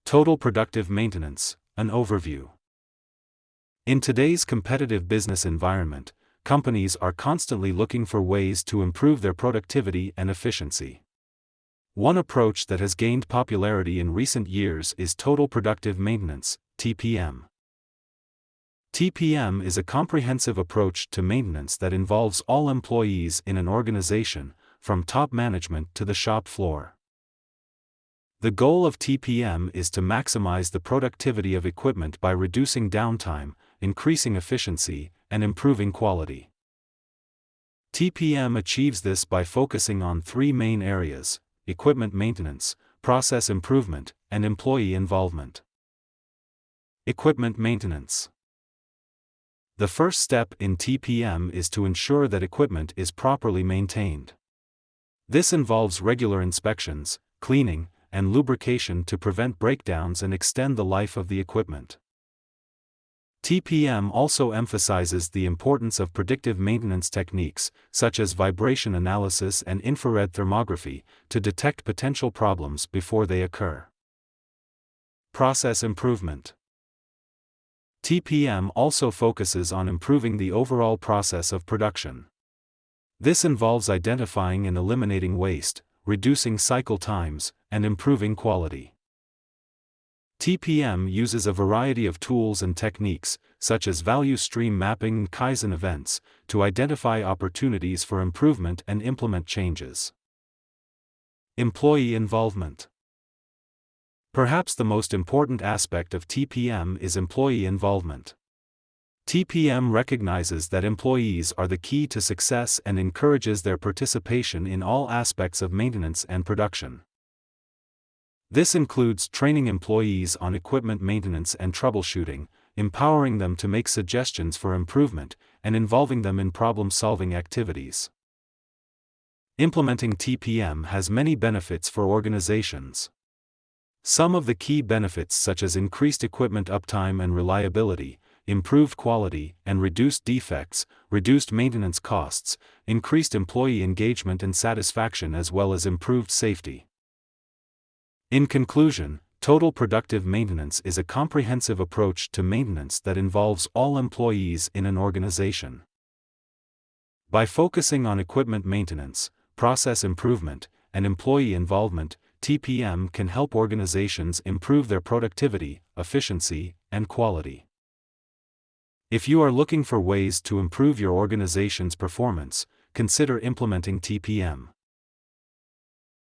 Total Productive Maintenance, an overview. In today's competitive business environment, companies are constantly looking for ways to improve their productivity and efficiency. One approach that has gained popularity in recent years is Total Productive Maintenance, TPM. TPM is a comprehensive approach to maintenance that involves all employees in an organization, from top management to the shop floor. The goal of TPM is to maximize the productivity of equipment by reducing downtime, increasing efficiency, and improving quality. TPM achieves this by focusing on three main areas: equipment maintenance, process improvement, and employee involvement. Equipment maintenance. The first step in TPM is to ensure that equipment is properly maintained. This involves regular inspections, cleaning, and lubrication to prevent breakdowns and extend the life of the equipment. TPM also emphasizes the importance of predictive maintenance techniques, such as vibration analysis and infrared thermography, to detect potential problems before they occur. Process improvement. TPM also focuses on improving the overall process of production. This involves identifying and eliminating waste, reducing cycle times, and improving quality. TPM uses a variety of tools and techniques, such as value stream mapping and Kaizen events, to identify opportunities for improvement and implement changes. Employee involvement. Perhaps the most important aspect of TPM is employee involvement. TPM recognizes that employees are the key to success and encourages their participation in all aspects of maintenance and production. This includes training employees on equipment maintenance and troubleshooting, empowering them to make suggestions for improvement, and involving them in problem-solving activities. Implementing TPM has many benefits for organizations. Some of the key benefits, such as increased equipment uptime and reliability, improved quality and reduced defects, reduced maintenance costs, increased employee engagement and satisfaction, as well as improved safety. In conclusion, total productive maintenance is a comprehensive approach to maintenance that involves all employees in an organization. By focusing on equipment maintenance, process improvement, and employee involvement, TPM can help organizations improve their productivity, efficiency, and quality. If you are looking for ways to improve your organization's performance, consider implementing TPM.